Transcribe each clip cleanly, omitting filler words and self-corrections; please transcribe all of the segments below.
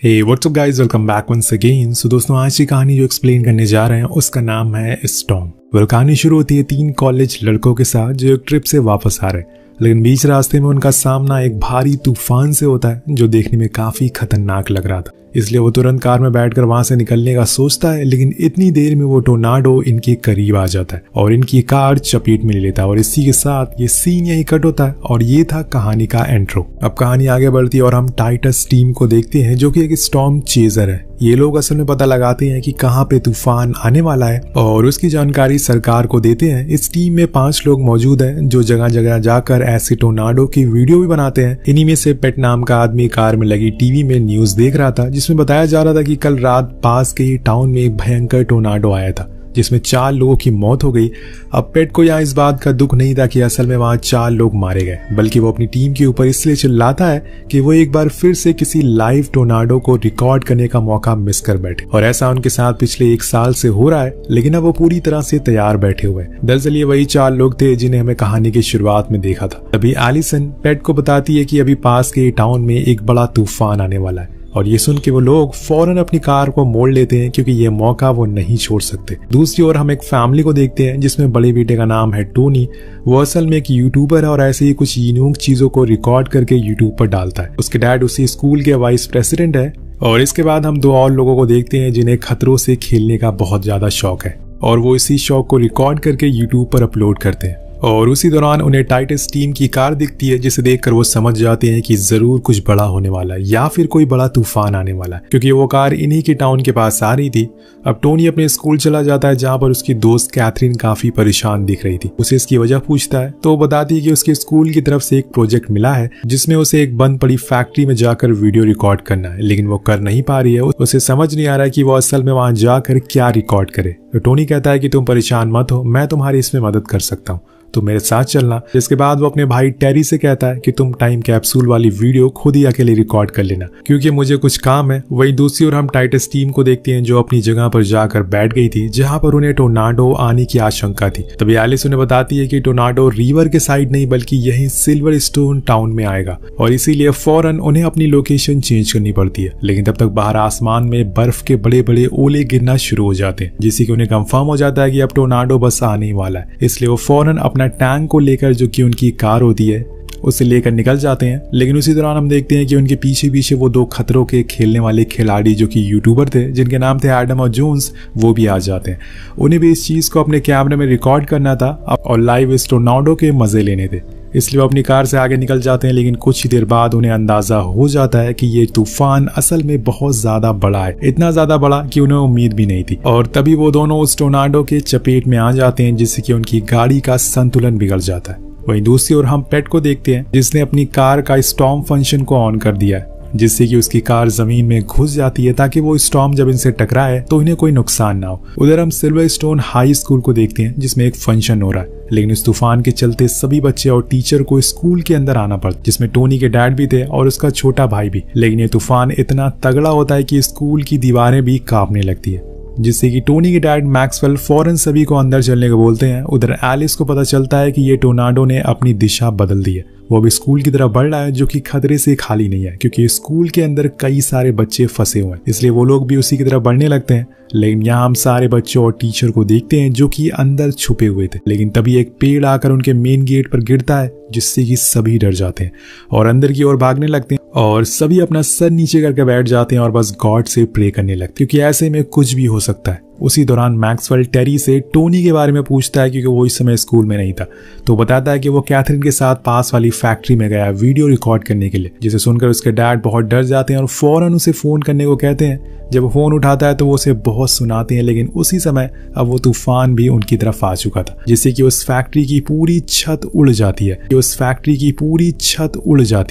हे what's up guys, welcome back once again. So दोस्तों, आज की कहानी जो एक्सप्लेन करने जा रहे हैं उसका नाम है स्टॉर्म। कहानी शुरू होती है 3 कॉलेज लड़कों के साथ जो एक ट्रिप से वापस आ रहे हैं, लेकिन बीच रास्ते में उनका सामना एक भारी तूफान से होता है जो देखने में काफी खतरनाक लग रहा था। इसलिए वो तुरंत कार में बैठकर वहां से निकलने का सोचता है, लेकिन इतनी देर में वो टोर्नाडो इनके करीब आ जाता है और इनकी कार चपेट में ले लेता है। और इसी के साथ ये सीन यही कट होता है और ये था कहानी का एंट्रो। अब कहानी आगे बढ़ती है और हम टाइटस टीम को देखते हैं जो कि एक स्टॉर्म चेजर है। ये लोग असल में पता लगाते हैं कि कहाँ पे तूफान आने वाला है और उसकी जानकारी सरकार को देते हैं। इस टीम में 5 लोग मौजूद हैं जो जगह जगह जाकर ऐसे टोर्नाडो की वीडियो भी बनाते हैं। इन्हीं में से पेट नाम का आदमी कार में लगी टीवी में न्यूज देख रहा था, जिसमें बताया जा रहा था कि कल रात पास के ही टाउन में एक भयंकर टोर्नाडो आया था जिसमें 4 लोगों की मौत हो गई। अब पेट को यहाँ इस बात का दुख नहीं था कि असल में वहां 4 लोग मारे गए, बल्कि वो अपनी टीम के ऊपर इसलिए चिल्लाता है कि वो एक बार फिर से किसी लाइव टोर्नाडो को रिकॉर्ड करने का मौका मिस कर बैठे। और ऐसा उनके साथ पिछले 1 साल से हो रहा है, लेकिन अब वो पूरी तरह से तैयार बैठे हुए हैं। दरअसल ये वही 4 लोग थे जिन्हें हमें कहानी की शुरुआत में देखा था। तभी एलिसन पेट को बताती है कि अभी पास के टाउन में एक बड़ा तूफान आने वाला है और ये सुन के वो लोग फौरन अपनी कार को मोड़ लेते हैं क्योंकि ये मौका वो नहीं छोड़ सकते। दूसरी ओर हम एक फैमिली को देखते हैं जिसमें बड़े बेटे का नाम है टोनी। वो असल में एक यूट्यूबर है और ऐसे ही कुछ यूनिक चीजों को रिकॉर्ड करके यूट्यूब पर डालता है। उसके डैड उसी स्कूल के वाइस प्रेसिडेंट है। और इसके बाद हम 2 और लोगों को देखते हैं जिन्हें खतरों से खेलने का बहुत ज्यादा शौक है और वो इसी शौक को रिकॉर्ड करके यूट्यूब पर अपलोड करते हैं। और उसी दौरान उन्हें टाइटस टीम की कार दिखती है जिसे देखकर वो समझ जाते हैं कि जरूर कुछ बड़ा होने वाला है या फिर कोई बड़ा तूफान आने वाला है, क्योंकि वो कार इन्हीं के टाउन के पास आ रही थी। अब टोनी अपने स्कूल चला जाता है जहां पर उसकी दोस्त कैथरीन काफी परेशान दिख रही थी। उसे इसकी वजह पूछता है तो वो बताती है कि उसके स्कूल की तरफ से एक प्रोजेक्ट मिला है जिसमें उसे एक बंद पड़ी फैक्ट्री में जाकर वीडियो रिकॉर्ड करना है, लेकिन वो कर नहीं पा रही है। उसे समझ नहीं आ रहा है कि वो असल में वहां जाकर क्या रिकॉर्ड करे। तो टोनी कहता है कि तुम परेशान मत हो, मैं तुम्हारी इसमें मदद कर सकता हूँ, तो मेरे साथ चलना। इसके बाद वो अपने भाई टेरी से कहता है कि तुम टाइम कैप्सूल वाली वीडियो खुद ही अकेले रिकॉर्ड कर लेना क्योंकि मुझे कुछ काम है। वहीं दूसरी ओर हम टाइटस टीम को देखते हैं जो अपनी जगह पर जाकर बैठ गई थी जहां पर उन्हें टोर्नाडो आने की आशंका थी। तभी एलिस उन्हें बताती है कि टोर्नाडो रिवर के साइड नहीं बल्कि यही सिल्वर स्टोन टाउन में आएगा और इसीलिए फौरन उन्हें अपनी लोकेशन चेंज करनी पड़ती है। लेकिन तब तक बाहर आसमान में बर्फ के बड़े बड़े ओले गिरना शुरू हो जाते हैं, जिससे कि उन्हें कंफर्म हो जाता है कि अब टोर्नाडो बस आने ही वाला है। इसलिए वो फौरन अपना टैंक को लेकर, जो कि उनकी कार होती है, उसे लेकर निकल जाते हैं। लेकिन उसी दौरान हम देखते हैं कि उनके पीछे पीछे वो 2 खतरों के खेलने वाले खिलाड़ी जो कि यूट्यूबर थे जिनके नाम थे एडम और जोन्स, वो भी आ जाते हैं। उन्हें भी इस चीज को अपने कैमरे में रिकॉर्ड करना था और लाइव इस टोर्नाडो के मजे लेने थे, इसलिए वो अपनी कार से आगे निकल जाते हैं। लेकिन कुछ ही देर बाद उन्हें अंदाजा हो जाता है कि ये तूफान असल में बहुत ज्यादा बड़ा है, इतना ज्यादा बड़ा कि उन्हें उम्मीद भी नहीं थी। और तभी वो दोनों उस टोर्नाडो के चपेट में आ जाते हैं जिससे कि उनकी गाड़ी का संतुलन बिगड़ जाता है। वहीं दूसरी ओर हम पेट को देखते हैं जिसने अपनी कार का स्टॉर्म फंक्शन को ऑन कर दिया है, जिससे कि उसकी कार जमीन में घुस जाती है ताकि वो स्टॉर्म जब इनसे टकराए तो इन्हें कोई नुकसान ना हो। उधर हम सिल्वर स्टोन हाई स्कूल को देखते हैं जिसमें एक फंक्शन हो रहा है, लेकिन इस तूफान के चलते सभी बच्चे और टीचर को स्कूल के अंदर आना पड़ता, जिसमें टोनी के डैड भी थे और उसका छोटा भाई भी। लेकिन ये तूफान इतना तगड़ा होता है कि स्कूल की दीवारें भी कांपने लगती है, जिससे कि टोनी के डैड मैक्सवेल फौरन सभी को अंदर चलने को बोलते हैं। उधर एलिस को पता चलता है कि ये टोर्नाडो ने अपनी दिशा बदल दी है, वो अभी स्कूल की तरफ बढ़ रहा है जो कि खतरे से खाली नहीं है क्योंकि स्कूल के अंदर कई सारे बच्चे फंसे हुए हैं, इसलिए वो लोग भी उसी की तरफ बढ़ने लगते हैं। लेकिन यहाँ हम सारे बच्चों और टीचर को देखते हैं जो कि अंदर छुपे हुए थे। लेकिन तभी एक पेड़ आकर उनके मेन गेट पर गिरता है जिससे कि सभी डर जाते हैं और अंदर की ओर भागने लगते हैं और सभी अपना सर नीचे करके बैठ जाते हैं और बस गॉड से प्रे करने लगते हैं क्योंकि ऐसे में कुछ भी हो सकता है। उसी दौरान मैक्सवेल टेरी से टोनी के बारे में पूछता है क्योंकि वो इस समय स्कूल में नहीं था, तो बताता है कि वो कैथरीन के साथ पास वाली फैक्ट्री में गया वीडियो रिकॉर्ड करने के लिए, जिसे सुनकर उसके डैड बहुत डर जाते हैं और फौरन उसे फोन करने को कहते हैं। जब वो फोन उठाता है तो वो उसे बहुत सुनाते हैं, लेकिन उसी समय अब वो तूफान भी उनकी तरफ आ चुका था जिससे कि उस फैक्ट्री की पूरी छत उड़ जाती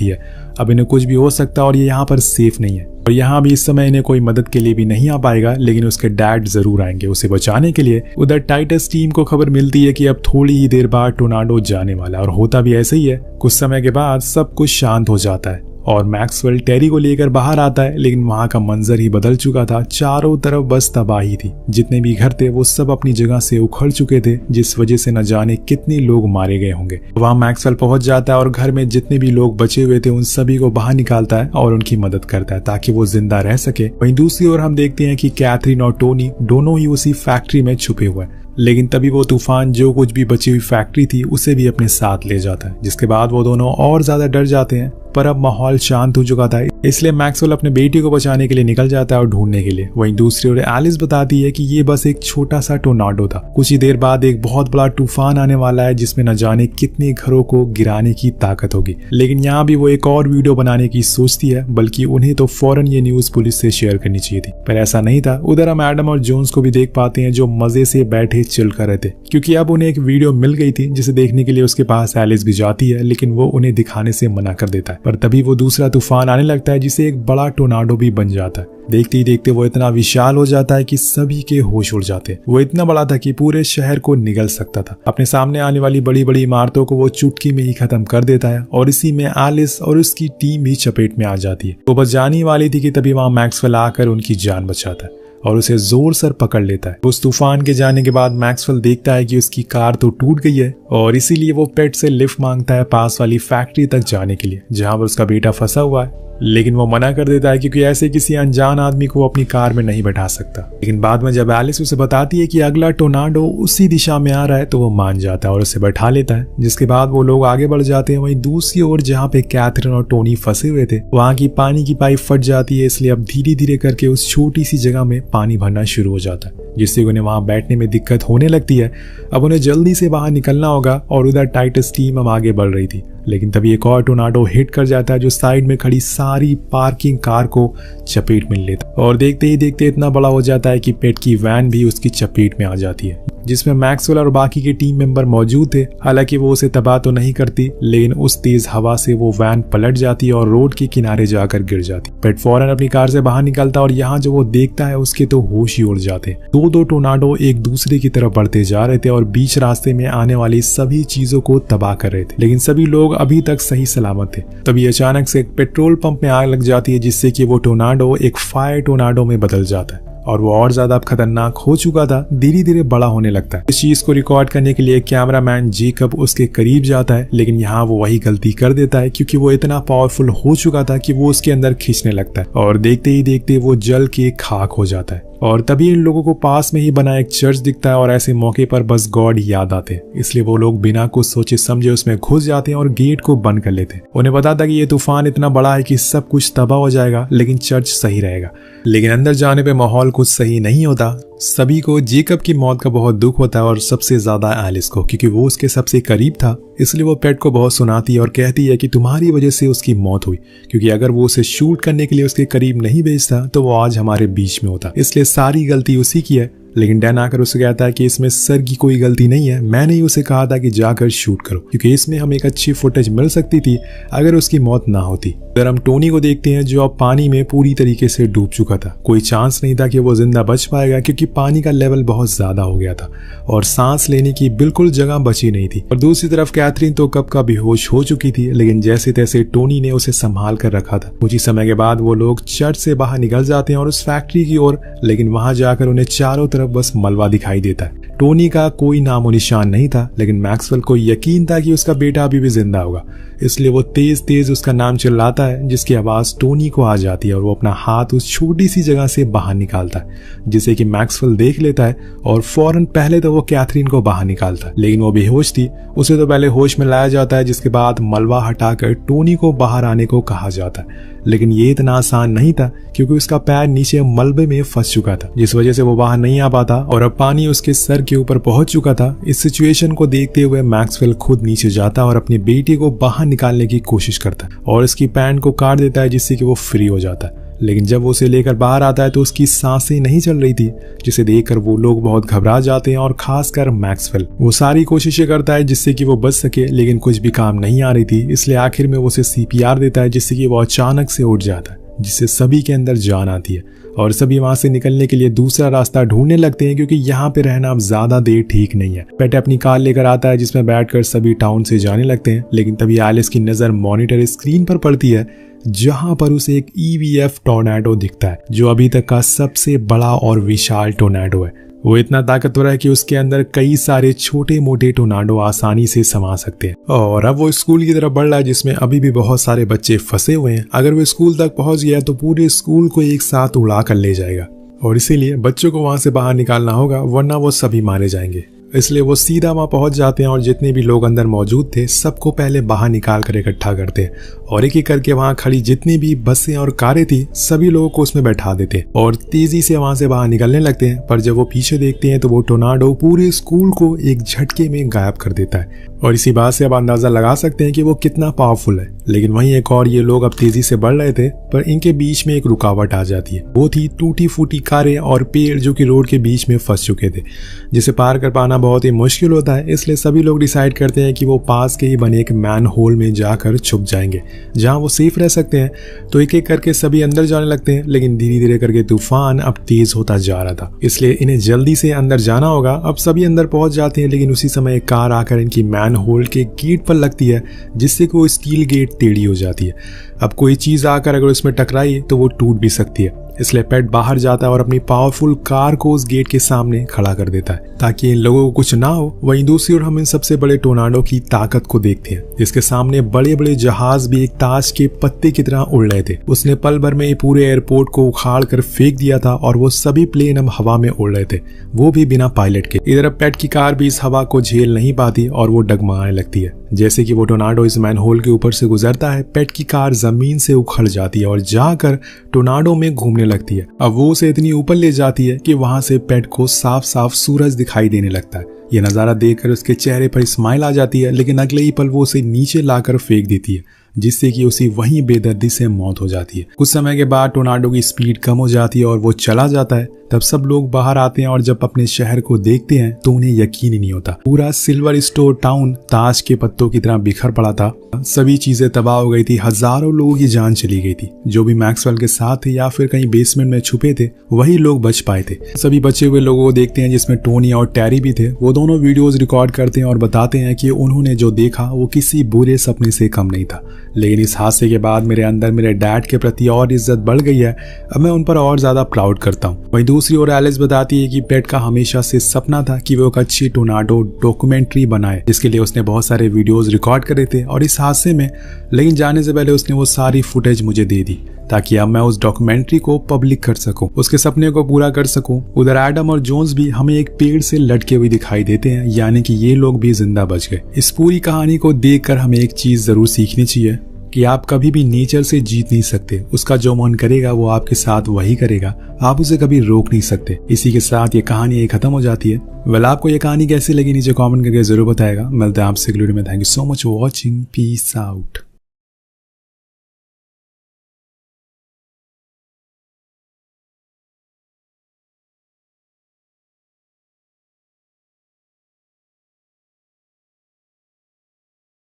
है। अब इन्हें कुछ भी हो सकता है और ये यहाँ पर सेफ नहीं है और यहाँ भी इस समय इन्हें कोई मदद के लिए भी नहीं आ पाएगा, लेकिन उसके डैड जरूर आएंगे उसे बचाने के लिए। उधर टाइटस टीम को खबर मिलती है कि अब थोड़ी ही देर बाद टोर्नाडो जाने वाला है और होता भी ऐसे ही है। कुछ समय के बाद सब कुछ शांत हो जाता है और मैक्सवेल टेरी को लेकर बाहर आता है, लेकिन वहां का मंजर ही बदल चुका था। चारों तरफ बस तबाही थी। जितने भी घर थे वो सब अपनी जगह से उखड़ चुके थे, जिस वजह से न जाने कितने लोग मारे गए होंगे। वहां मैक्सवेल पहुंच जाता है और घर में जितने भी लोग बचे हुए थे उन सभी को बाहर निकालता है और उनकी मदद करता है ताकि वो जिंदा रह सके। वहीं दूसरी ओर हम देखते हैं कि कैथरीन और टोनी दोनों ही उसी फैक्ट्री में छुपे हुए हैं, लेकिन तभी वो तूफान जो कुछ भी बची हुई फैक्ट्री थी उसे भी अपने साथ ले जाता है, जिसके बाद वो दोनों और ज्यादा डर जाते हैं। पर अब माहौल शांत हो चुका था, इसलिए मैक्सवेल अपने बेटी को बचाने के लिए निकल जाता है और ढूंढने के लिए। वहीं दूसरी ओर एलिस बताती है कि ये बस एक छोटा सा टोर्नाडो था, कुछ ही देर बाद एक बहुत बड़ा तूफान आने वाला है जिसमें न जाने कितने घरों को गिराने की ताकत होगी। लेकिन यहाँ भी वो एक और वीडियो बनाने की सोचती है, बल्कि उन्हें तो फौरन ये न्यूज पुलिस से शेयर करनी चाहिए थी, पर ऐसा नहीं था। उधर हम एडम और जोन्स को भी देख पाते हैं जो मजे से बैठे चिल कर रहे थे, क्योंकि अब उन्हें एक वीडियो मिल गई थी जिसे देखने के लिए उसके पास एलिस भी जाती है, लेकिन वो उन्हें दिखाने से मना कर देता है। पर तभी वो दूसरा तूफान आने लगता है जिसे एक बड़ा टोर्नाडो भी बन जाता है। देखते ही देखते वो इतना विशाल हो जाता है कि सभी के होश उड़ जाते हैं। वो इतना बड़ा था कि पूरे शहर को निगल सकता था। अपने सामने आने वाली बड़ी बड़ी इमारतों को वो चुटकी में ही खत्म कर देता है और इसी में एलिस और उसकी टीम भी चपेट में आ जाती है। वो बस जाने वाली थी कि तभी वहां मैक्सवेल आकर उनकी जान बचाता है और उसे जोर से पकड़ लेता है। उस तूफान के जाने के बाद मैक्सवेल देखता है कि उसकी कार तो टूट गई है और इसीलिए वो पेट से लिफ्ट मांगता है पास वाली फैक्ट्री तक जाने के लिए, जहां पर उसका बेटा फंसा हुआ है। लेकिन वो मना कर देता है क्योंकि ऐसे किसी अनजान आदमी को अपनी कार में नहीं बैठा सकता। लेकिन बाद में जब एलिस उसे बताती है कि अगला टोर्नाडो उसी दिशा में आ रहा है तो वो मान जाता है और उसे बैठा लेता है, जिसके बाद वो लोग आगे बढ़ जाते हैं। वहीं दूसरी ओर जहाँ पे कैथरीन और टोनी फंसे हुए थे वहां की पानी की पाइप फट जाती है, इसलिए अब धीरे धीरे करके उस छोटी सी जगह में पानी भरना शुरू हो जाता है, जिससे उन्हें वहां बैठने में दिक्कत होने लगती है। अब उन्हें जल्दी से बाहर निकलना होगा और उधर टाइटस टीम अब आगे बढ़ रही थी, लेकिन तभी एक और टोर्नाडो हिट कर जाता है जो साइड में खड़ी सारी पार्किंग कार को चपेट में लेता और देखते ही देखते इतना बड़ा हो जाता है कि पेट की वैन भी उसकी चपेट में आ जाती है, जिसमें मैक्सवेल और बाकी के टीम मेंबर मौजूद थे। हालांकि वो उसे तबाह तो नहीं करती, लेकिन उस तेज हवा से वो वैन पलट जाती है और रोड के किनारे जाकर गिर जाती। पेट फौरन अपनी कार से बाहर निकलता और यहाँ जो वो देखता है उसके तो होश ही उड़ जाते। दो टोर्नाडो एक दूसरे की तरफ बढ़ते जा रहे थे और बीच रास्ते में आने वाली सभी चीजों को तबाह कर रहे थे, लेकिन सभी लोग अभी तक सही सलामत थे। तभी अचानक से एक पेट्रोल पंप में आग लग जाती है, जिससे कि वो टोर्नाडो एक फायर टोर्नाडो में बदल जाता है और वो और ज्यादा खतरनाक हो चुका था, धीरे धीरे बड़ा होने लगता है। इस चीज को रिकॉर्ड करने के लिए कैमरामैन जेकब उसके करीब जाता है, लेकिन यहाँ वो वही गलती कर देता है क्योंकि वो इतना पावरफुल हो चुका था कि वो उसके अंदर खींचने लगता है और देखते ही देखते वो जल के खाक हो जाता है। और तभी इन लोगों को पास में ही बना एक चर्च दिखता है और ऐसे मौके पर बस गॉड याद आते हैं, इसलिए वो लोग बिना कुछ सोचे समझे उसमें घुस जाते हैं और गेट को बंद कर लेते हैं। उन्हें पता था कि ये तूफान इतना बड़ा है कि सब कुछ तबाह हो जाएगा, लेकिन चर्च सही रहेगा। लेकिन अंदर जाने पे माहौल कुछ सही नहीं होता। सभी को जेकब की मौत का बहुत दुख होता है और सबसे ज्यादा एलिस को, क्योंकि वो उसके सबसे करीब था। इसलिए वो पेट को बहुत सुनाती है और कहती है कि तुम्हारी वजह से उसकी मौत हुई, क्योंकि अगर वो उसे शूट करने के लिए उसके करीब नहीं भेजता तो वो आज हमारे बीच में होता, इसलिए सारी गलती उसी की है। लेकिन डैन आकर उसे कहता है कि इसमें सर की कोई गलती नहीं है, मैंने ही उसे कहा था कि जाकर शूट करो, क्योंकि इसमें हमें एक अच्छी फुटेज मिल सकती थी अगर उसकी मौत ना होती। अगर हम टोनी को देखते हैं जो अब पानी में पूरी तरीके से डूब चुका था, कोई चांस नहीं था कि वो जिंदा बच पाएगा क्योंकि पानी का लेवल बहुत ज्यादा हो गया था और सांस लेने की बिल्कुल जगह बची नहीं थी। और दूसरी तरफ कैथरीन तो कब का बेहोश हो चुकी थी, लेकिन जैसे तैसे टोनी ने उसे संभाल कर रखा था। कुछ ही समय के बाद वो लोग चर्च से बाहर निकल जाते हैं और उस फैक्ट्री की ओर, लेकिन वहां जाकर उन्हें चारों तरफ बस मलबा दिखाई देता है। टोनी का कोई नामो निशान नहीं था, लेकिन मैक्सवेल को यकीन था कि उसका बेटा अभी भी जिंदा होगा, इसलिए वो तेज तेज उसका नाम चिल्लाता है, जिसकी आवाज टोनी को आ जाती है और वो अपना हाथ उस छोटी सी जगह से बाहर निकालता है, जिसे कि मैक्सवेल देख लेता है और फौरन पहले तो वो कैथरीन को बाहर निकालता है, लेकिन वो बेहोश थी। उसे तो पहले होश में लाया जाता है, जिसके बाद मलबा हटाकर टोनी को बाहर आने को कहा जाता है। लेकिन ये इतना आसान नहीं था क्योंकि उसका पैर नीचे मलबे में फंस चुका था, जिस वजह से वो बाहर नहीं आ पाता और अब पानी उसके सर के ऊपर पहुंच चुका था। इस सिचुएशन को देखते हुए मैक्सवेल खुद नीचे जाता और अपनी बेटी को बाहर निकालने की कोशिश करता है और इसकी पैंट को काट देता है, जिससे कि वो फ्री हो जाता है। लेकिन जब वो उसे लेकर बाहर आता है तो उसकी सांसें नहीं चल रही थी, जिसे देखकर वो लोग बहुत घबरा जाते हैं और खासकर मैक्सवेल। वो सारी कोशिशें करता है जिससे कि वो बच सके, लेकिन कुछ भी काम नहीं आ रही थी, इसलिए आखिर में वो उसे CPR देता है, जिससे कि वो अचानक से उठ जाता है, जिससे सभी के अंदर जान आती है और सभी वहां से निकलने के लिए दूसरा रास्ता ढूंढने लगते हैं, क्योंकि यहाँ पे रहना अब ज्यादा देर ठीक नहीं है। पेट अपनी कार लेकर आता है जिसमें बैठकर सभी टाउन से जाने लगते हैं, लेकिन तभी एलिस की नजर मॉनिटर स्क्रीन पर पड़ती है जहां पर उसे एक EVF टोर्नेडो दिखता है, जो अभी तक का सबसे बड़ा और विशाल टोर्नेडो है। वो इतना ताकतवर है कि उसके अंदर कई सारे छोटे मोटे टोर्नाडो आसानी से समा सकते हैं। और अब वो स्कूल की तरफ बढ़ रहा है जिसमें अभी भी बहुत सारे बच्चे फंसे हुए हैं। अगर वो स्कूल तक पहुंच गया तो पूरे स्कूल को एक साथ उड़ा कर ले जाएगा और इसीलिए बच्चों को वहां से बाहर निकालना होगा, वरना वो सभी मारे जाएंगे। इसलिए वो सीधा वहां पहुंच जाते हैं और जितने भी लोग अंदर मौजूद थे सबको पहले बाहर निकाल कर इकट्ठा करते हैं और एक एक करके वहां खड़ी जितनी भी बसें और कारें थी सभी लोगों को उसमें बैठा देते हैं और तेजी से वहां से बाहर निकलने लगते हैं। पर जब वो पीछे देखते हैं तो वो टोर्नाडो पूरे स्कूल को एक झटके में गायब कर देता है और इसी बात से अब अंदाजा लगा सकते हैं कि वो कितना पावरफुल है। लेकिन वहीं एक और ये लोग अब तेजी से बढ़ रहे थे, पर इनके बीच में एक रुकावट आ जाती है। वो थी टूटी फूटी कारें और पेड़ जो कि रोड के बीच में फंस चुके थे, जिसे पार कर पाना बहुत ही मुश्किल होता है। इसलिए सभी लोग डिसाइड करते हैं कि वो पास के ही बने एक मैन होल में जाकर छुप जाएंगे जहां वो सेफ रह सकते हैं। तो एक एक करके सभी अंदर जाने लगते हैं, लेकिन धीरे धीरे करके तूफान अब तेज होता जा रहा था, इसलिए इन्हें जल्दी से अंदर जाना होगा। अब सभी अंदर पहुंच जाते हैं, लेकिन उसी समय एक कार आकर इनकी मैन होल के गेट पर लगती है, जिससे कि वो स्टील गेट टेढ़ी हो जाती है। अब कोई चीज आकर अगर उसमें टकराई तो वो टूट भी सकती है, इसलिए पेट बाहर जाता है और अपनी पावरफुल कार को उस गेट के सामने खड़ा कर देता है ताकि इन लोगों को कुछ ना हो। वहीं दूसरी ओर हम इन सबसे बड़े टोर्नाडो की ताकत को देखते हैं, जिसके सामने बड़े बड़े जहाज भी एक ताश के पत्ते की तरह उड़ रहे थे। उसने पल भर में पूरे एयरपोर्ट को उखाड़ कर फेंक दिया था और वो सभी प्लेन अब हवा में उड़ रहे थे, वो भी बिना पायलट के। इधर पेट की कार भी इस हवा को झेल नहीं पाती और वो डगमगाने लगती है। जैसे कि वो टोर्नाडो इस मैन होल के ऊपर से गुजरता है, पेट की कार जमीन से उखड़ जाती है और जाकर टोर्नाडो में घूमने लगती है। अब वो उसे इतनी ऊपर ले जाती है कि वहां से पेट को साफ साफ सूरज दिखाई देने लगता है। ये नजारा देखकर उसके चेहरे पर स्माइल आ जाती है, लेकिन अगले ही पल वो उसे नीचे लाकर फेंक देती है, जिससे कि उसी वहीं बेदर्दी से मौत हो जाती है। कुछ समय के बाद टोर्नाडो की स्पीड कम हो जाती है और वो चला जाता है। तब सब लोग बाहर आते हैं और जब अपने शहर को देखते हैं तो उन्हें यकीन ही नहीं होता। पूरा सिल्वर स्टोर टाउन ताश के पत्तों की तरह बिखर पड़ा था, सभी चीजें तबाह हो गई थी, हजारों लोगों की जान चली गई थी। जो भी मैक्सवेल के साथ थे या फिर कहीं बेसमेंट में छुपे थे वही लोग बच पाए थे। सभी बचे हुए लोगों को देखते हैं जिसमें टोनी और टेरी भी थे। वो दोनों वीडियोस रिकॉर्ड करते हैं और बताते हैं कि उन्होंने जो देखा वो किसी बुरे सपने से कम नहीं था, लेकिन इस हादसे के बाद मेरे अंदर मेरे डैड के प्रति और इज्जत बढ़ गई है। अब मैं उन पर और ज्यादा प्राउड करता हूँ। वहीं दूसरी ओर एलिस बताती है कि पेट का हमेशा से सपना था कि वो एक अच्छी टोर्नाडो डॉक्यूमेंट्री बनाए, जिसके लिए उसने बहुत सारे वीडियोस रिकॉर्ड करे थे और इस हादसे में लेकिन जाने से पहले उसने वो सारी फुटेज मुझे दे दी ताकि अब मैं उस डॉक्यूमेंट्री को पब्लिक कर सकूं, उसके सपने को पूरा कर सकूं। उधर एडम और जोन्स भी हमें एक पेड़ से लटके हुए दिखाई देते हैं, यानी कि ये लोग भी जिंदा बच गए। इस पूरी कहानी को देखकर हमें एक चीज जरूर सीखनी चाहिए कि आप कभी भी नेचर से जीत नहीं सकते। उसका जो मन करेगा वो आपके साथ वही करेगा, आप उसे कभी रोक नहीं सकते। इसी के साथ ये कहानी खत्म हो जाती है। वेल, आपको ये कहानी कैसी लगी नीचे कमेंट करके जरूर बताएगा। मिलते हैं आपसे अगली वीडियो में। Thank you so much for watching. Peace out.